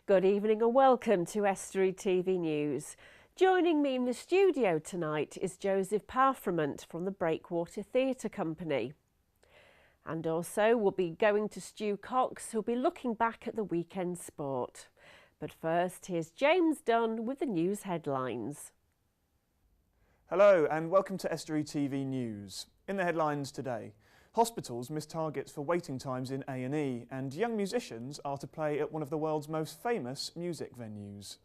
Good evening and welcome to Estuary TV News. Joining me in the studio tonight is Joseph Parfrement from the Breakwater Theatre Company. And also we'll be going to Stu Cox, who'll be looking back at the weekend sport. But first, here's James Dunn with the news headlines. Hello and welcome to Estuary TV News. In the headlines today, hospitals miss targets for waiting times in A&E and young musicians are to play at one of the world's most famous music venues.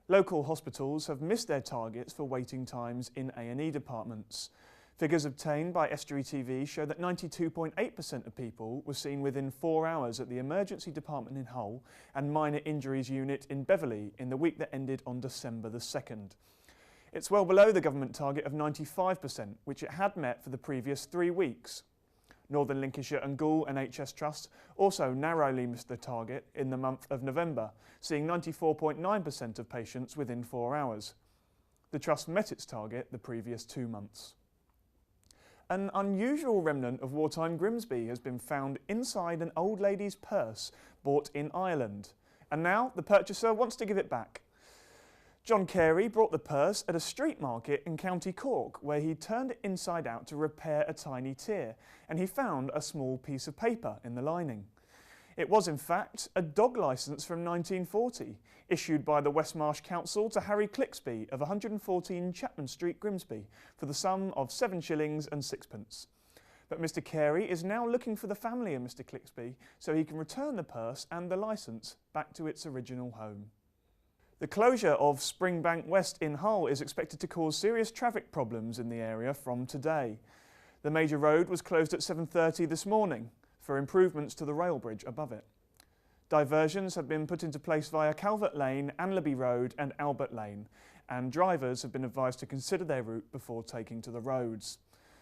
Local hospitals have missed their targets for waiting times in A&E departments. Figures obtained by Estuary TV show that 92.8% of people were seen within 4 hours at the emergency department in Hull and minor injuries unit in Beverley in the week that ended on December the 2nd. It's well below the government target of 95%, which it had met for the previous 3 weeks. Northern Lincolnshire and Goole NHS Trust also narrowly missed the target in the month of November, seeing 94.9% of patients within 4 hours. The Trust met its target the previous 2 months. An unusual remnant of wartime Grimsby has been found inside an old lady's purse bought in Ireland, and now the purchaser wants to give it back. John Carey brought the purse at a street market in County Cork, where he turned it inside out to repair a tiny tear, and he found a small piece of paper in the lining. It was in fact a dog licence from 1940, issued by the Westmarsh Council to Harry Clixby of 114 Chapman Street, Grimsby, for the sum of 7 shillings and 6pence. But Mr Carey is now looking for the family of Mr Clixby so he can return the purse and the licence back to its original home. The closure of Springbank West in Hull is expected to cause serious traffic problems in the area from today. The major road was closed at 7:30 this morning for improvements to the rail bridge above it. Diversions have been put into place via Calvert Lane, Anlaby Road and Albert Lane, and drivers have been advised to consider their route before taking to the roads.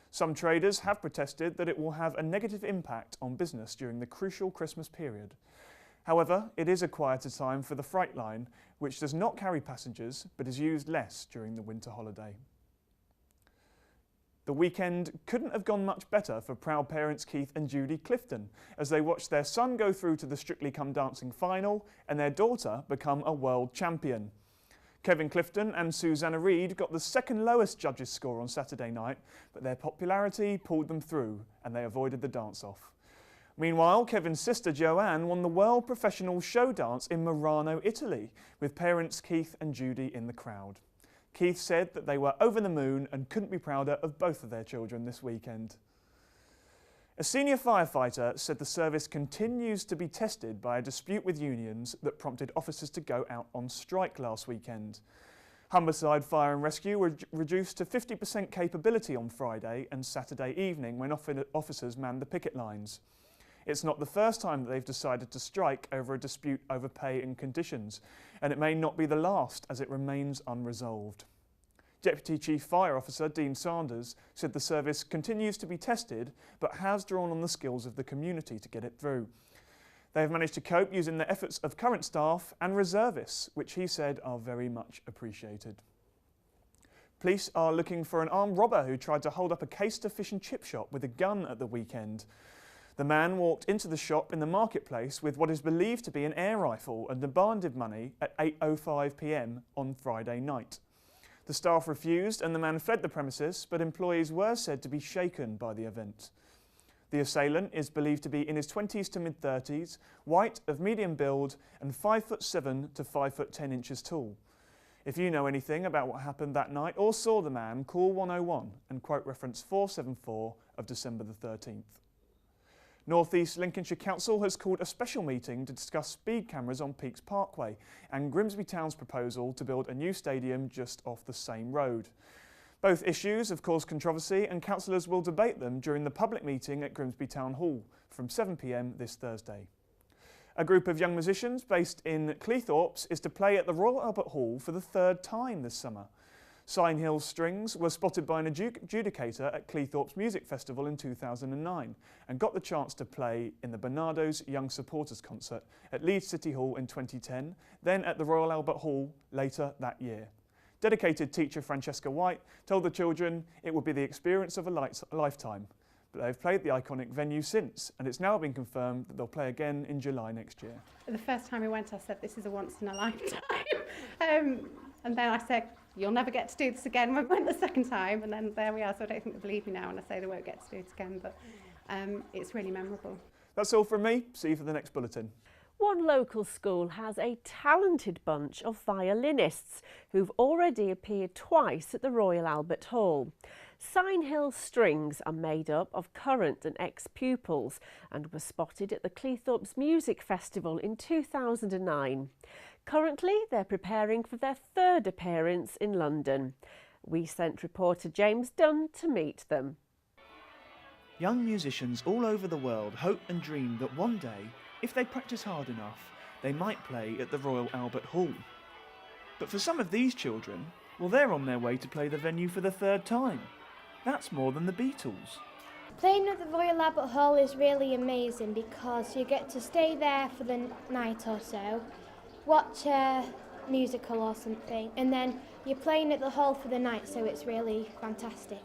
Some traders have protested that it will have a negative impact on business during the crucial Christmas period. However, it is a quieter time for the freight line, which does not carry passengers but is used less during the winter holiday. The weekend couldn't have gone much better for proud parents Keith and Judy Clifton as they watched their son go through to the Strictly Come Dancing final and their daughter become a world champion. Kevin Clifton and Susanna Reid got the second lowest judges' score on Saturday night, but their popularity pulled them through and they avoided the dance-off. Meanwhile, Kevin's sister Joanne won the World Professional Show Dance in Murano, Italy, with parents Keith and Judy in the crowd. Keith said that they were over the moon and couldn't be prouder of both of their children this weekend. A senior firefighter said the service continues to be tested by a dispute with unions that prompted officers to go out on strike last weekend. Humberside Fire and Rescue were reduced to 50% capability on Friday and Saturday evening when officers manned the picket lines. It's not the first time that they've decided to strike over a dispute over pay and conditions, and it may not be the last as it remains unresolved. Deputy Chief Fire Officer Dean Sanders said the service continues to be tested but has drawn on the skills of the community to get it through. They have managed to cope using the efforts of current staff and reservists, which he said are very much appreciated. Police are looking for an armed robber who tried to hold up a Caister fish and chip shop with a gun at the weekend. The man walked into the shop in the marketplace with what is believed to be an air rifle and demanded money at 8:05 p.m. on Friday night. The staff refused and the man fled the premises, but employees were said to be shaken by the event. The assailant is believed to be in his 20s to mid-30s, white, of medium build and 5'7" to 5'10" inches tall. If you know anything about what happened that night or saw the man, call 101 and quote reference 474 of December the 13th. North East Lincolnshire Council has called a special meeting to discuss speed cameras on Peaks Parkway and Grimsby Town's proposal to build a new stadium just off the same road. Both issues have caused controversy and councillors will debate them during the public meeting at Grimsby Town Hall from 7 p.m. this Thursday. A group of young musicians based in Cleethorpes is to play at the Royal Albert Hall for the 3rd time this summer. Sign Hill Strings were spotted by an adjudicator at Cleethorpes Music Festival in 2009 and got the chance to play in the Bernardo's Young Supporters Concert at Leeds City Hall in 2010, then at the Royal Albert Hall later that year. Dedicated teacher Francesca White told the children it would be the experience of a lifetime. but they've played the iconic venue since, and it's now been confirmed that they'll play again in July next year. The first time we went, I said, this is a once in a lifetime. And then I said, you'll never get to do this again. We went the second time, and then there we are. So I don't think they believe me now when I say they won't get to do it again, but it's really memorable. That's all from me. See you for the next bulletin. One local school has a talented bunch of violinists who've already appeared twice at the Royal Albert Hall. Sign Hill Strings are made up of current and ex-pupils and were spotted at the Cleethorpes Music Festival in 2009. Currently, they're preparing for their third appearance in London. We sent reporter James Dunn to meet them. Young musicians all over the world hope and dream that one day, if they practice hard enough, they might play at the Royal Albert Hall. But for some of these children, well, they're on their way to play the venue for the third time. That's more than the Beatles. Playing at the Royal Albert Hall is really amazing because you get to stay there for the night or so, watch a musical or something, and then you're playing at the hall for the night, so it's really fantastic.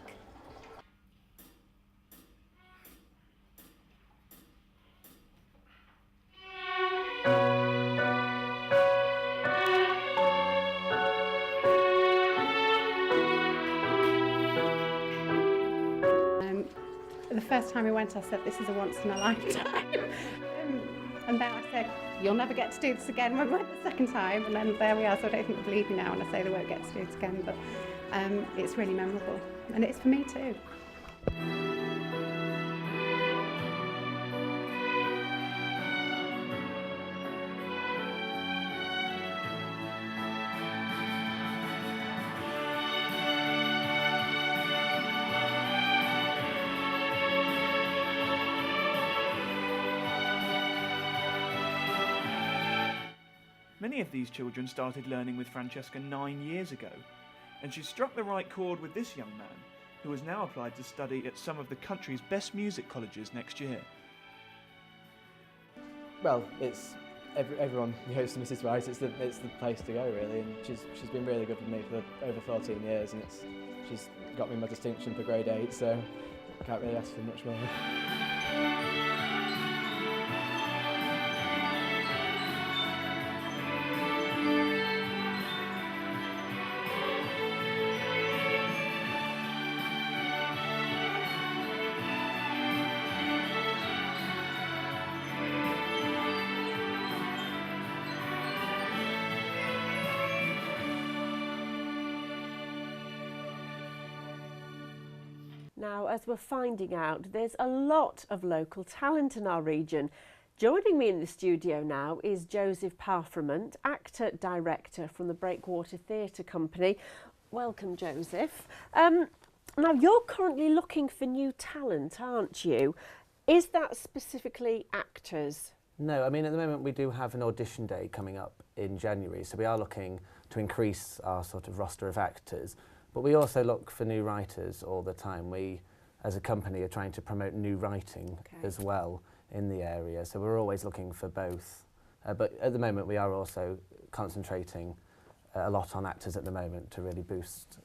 The first time we went, I said, this is a once in a lifetime. And then I said, you'll never get to do this again. We went the second time, and then there we are. So I don't think they believe me now when I say they won't get to do it again, but it's really memorable. And it's for me too. Many of these children started learning with Francesca 9 years ago, and she struck the right chord with this young man, who has now applied to study at some of the country's best music colleges next year. Well, it's everyone knows Mrs. Wright. It's the place to go really, and she's been really good with me for over 14 years, and she's got me my distinction for grade 8, so I can't really ask for much more. Now, as we're finding out, there's a lot of local talent in our region. Joining me in the studio now is Joseph Parfrement, actor-director from the Breakwater Theatre Company. Welcome, Joseph. Now, you're currently looking for new talent, aren't you? Is that specifically actors? No, I mean, at the moment we do have an audition day coming up in January, so we are looking to increase our sort of roster of actors. But we also look for new writers all the time. We, as a company, are trying to promote new writing as well in the area. So we're always looking for both. But at the moment, we are also concentrating a lot on actors at the moment to really boost,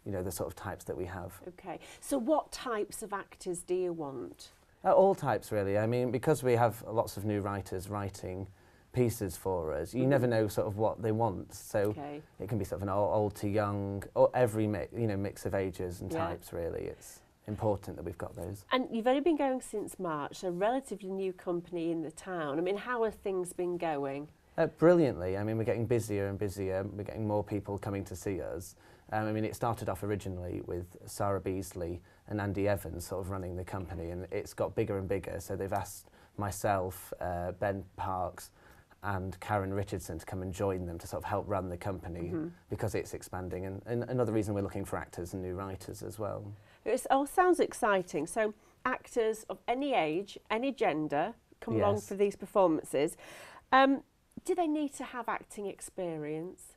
you know, the sort of types that we have. Okay. So what types of actors do you want? All types, really. I mean, because we have lots of new writers writing pieces for us, you never know sort of what they want, so it can be sort of an old to young, or every mix of ages and types really. It's important that we've got those. And you've only been going since March, so a relatively new company in the town. I mean, how have things been going? Brilliantly. I mean, we're getting busier and busier. We're getting more people coming to see us. I mean, it started off originally with Sarah Beasley and Andy Evans sort of running the company, and it's got bigger and bigger. So they've asked myself, Ben Parks, and Karen Richardson to come and join them to sort of help run the company because it's expanding. And another reason we're looking for actors and new writers as well. It all sounds exciting. So actors of any age, any gender come along for these performances. Do they need to have acting experience?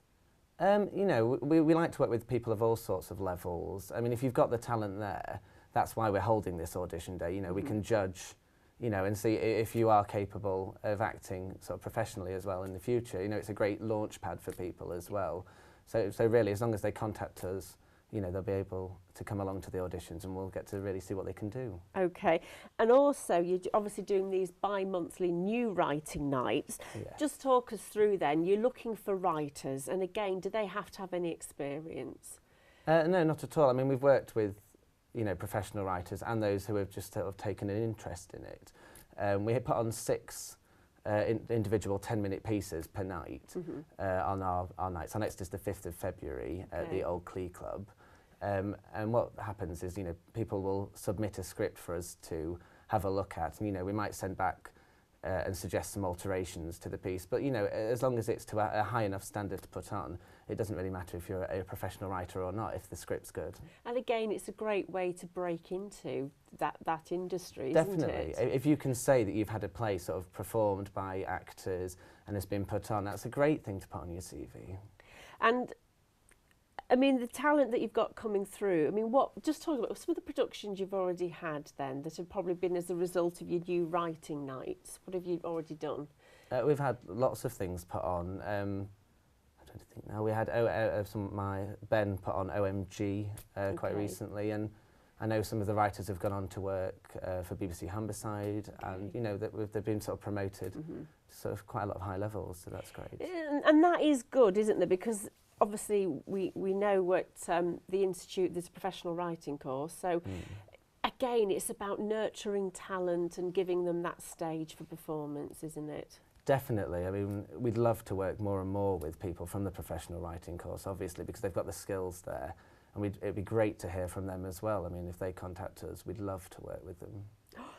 You know, we like to work with people of all sorts of levels. I mean, if you've got the talent there, that's why we're holding this audition day. You know, we can judge, you know, and see if you are capable of acting sort of professionally as well in the future. You know, it's a great launch pad for people as well. So really, as long as they contact us, you know, they'll be able to come along to the auditions and we'll get to really see what they can do. Okay, and also you're obviously doing these bi-monthly new writing nights. Yeah. Just talk us through then. You're looking for writers, and again, do they have to have any experience? No, not at all. I mean, we've worked with, you know, professional writers and those who have just sort of taken an interest in it. We put on 6 individual 10-minute pieces per night on our nights. Our next is the 5th of February at the Old Clee Club. And what happens is, you know, people will submit a script for us to have a look at, and, you know, we might send back and suggest some alterations to the piece. But, you know, as long as it's to a high enough standard to put on, it doesn't really matter if you're a professional writer or not, if the script's good. And again, it's a great way to break into that industry, Definitely. isn't it? If you can say that you've had a play sort of performed by actors and has been put on, that's a great thing to put on your CV. And I mean, the talent that you've got coming through, I mean, just talk about some of the productions you've already had then that have probably been as a result of your new writing nights. What have you already done? We've had lots of things put on. I don't think now. We had Ben put on OMG quite recently, and I know some of the writers have gone on to work for BBC Humberside, and, you know, they've been sort of promoted to sort of quite a lot of high levels, so that's great. And that is good, isn't there? Because obviously we know at the Institute there's a professional writing course, so again it's about nurturing talent and giving them that stage for performance, isn't it? Definitely. I mean, we'd love to work more and more with people from the professional writing course, obviously, because they've got the skills there, and it'd be great to hear from them as well. I mean, if they contact us, we'd love to work with them.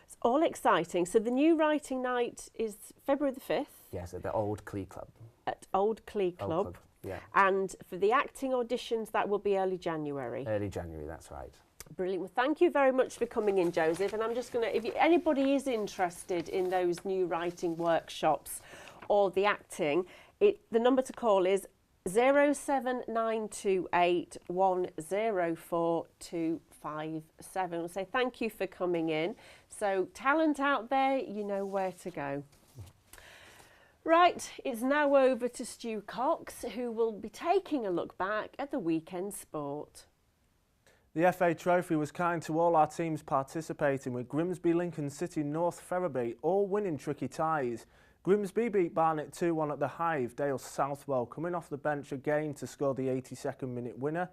It's all exciting. So the new writing night is February the 5th? Yes, at the Old Clee Club. At Old Clee Club. Yeah. And for the acting auditions, that will be early January. Early January, that's right. Brilliant. Well, thank you very much for coming in, Joseph. And I'm just going to, if anybody is interested in those new writing workshops or the acting, the number to call is 07928 104 257. We'll say thank you for coming in. So talent out there, you know where to go. Right, it's now over to Stu Cox, who will be taking a look back at the weekend sport. The FA Trophy was kind to all our teams participating, with Grimsby, Lincoln City, North Ferriby all winning tricky ties. Grimsby beat Barnet 2-1 at the Hive. Dale Southwell coming off the bench again to score the 82nd minute winner.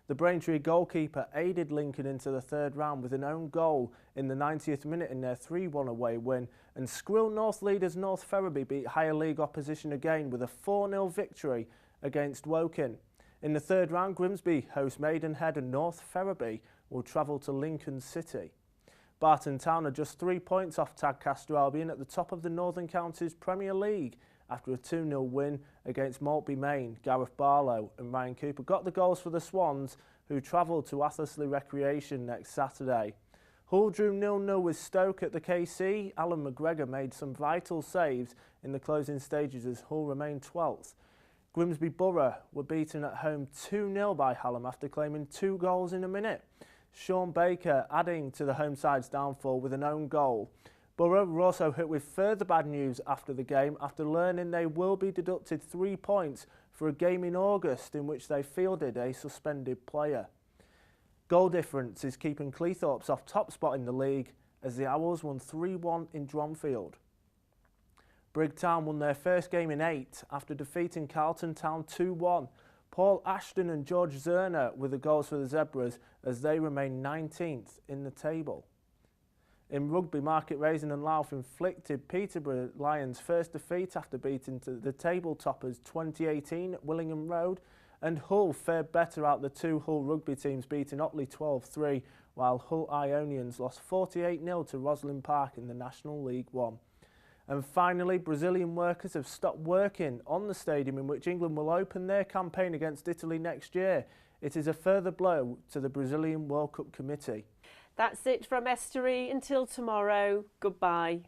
The Braintree goalkeeper aided Lincoln into the third round with an own goal in the 90th minute in their 3-1 away win. And Squirrel North leaders North Ferriby beat higher league opposition again with a 4-0 victory against Woking. In the third round, Grimsby host Maidenhead and North Ferriby will travel to Lincoln City. Barton Town are just 3 points off Tadcaster Albion at the top of the Northern Counties Premier League after a 2-0 win against Maltby Main. Gareth Barlow and Ryan Cooper got the goals for the Swans, who travel to Athersley Recreation next Saturday. Hull drew 0-0 with Stoke at the KC. Alan McGregor made some vital saves in the closing stages as Hull remained 12th. Grimsby Borough were beaten at home 2-0 by Hallam after claiming 2 goals in a minute. Sean Baker adding to the home side's downfall with an own goal. Borough were also hit with further bad news after the game after learning they will be deducted 3 points for a game in August in which they fielded a suspended player. Goal difference is keeping Cleethorpes off top spot in the league as the Owls won 3-1 in Dronfield. Brigtown won their first game in 8 after defeating Carlton Town 2-1. Paul Ashton and George Zerner were the goals for the Zebras as they remain 19th in the table. In rugby, Market Raisin and Louth inflicted Peterborough Lions' first defeat after beating the table toppers 2018 at Willingham Road, and Hull fared better out the 2 Hull rugby teams beating Otley 12-3, while Hull Ionians lost 48-0 to Roslyn Park in the National League One. And finally, Brazilian workers have stopped working on the stadium in which England will open their campaign against Italy next year. It is a further blow to the Brazilian World Cup committee. That's it from Estuary. Until tomorrow, goodbye.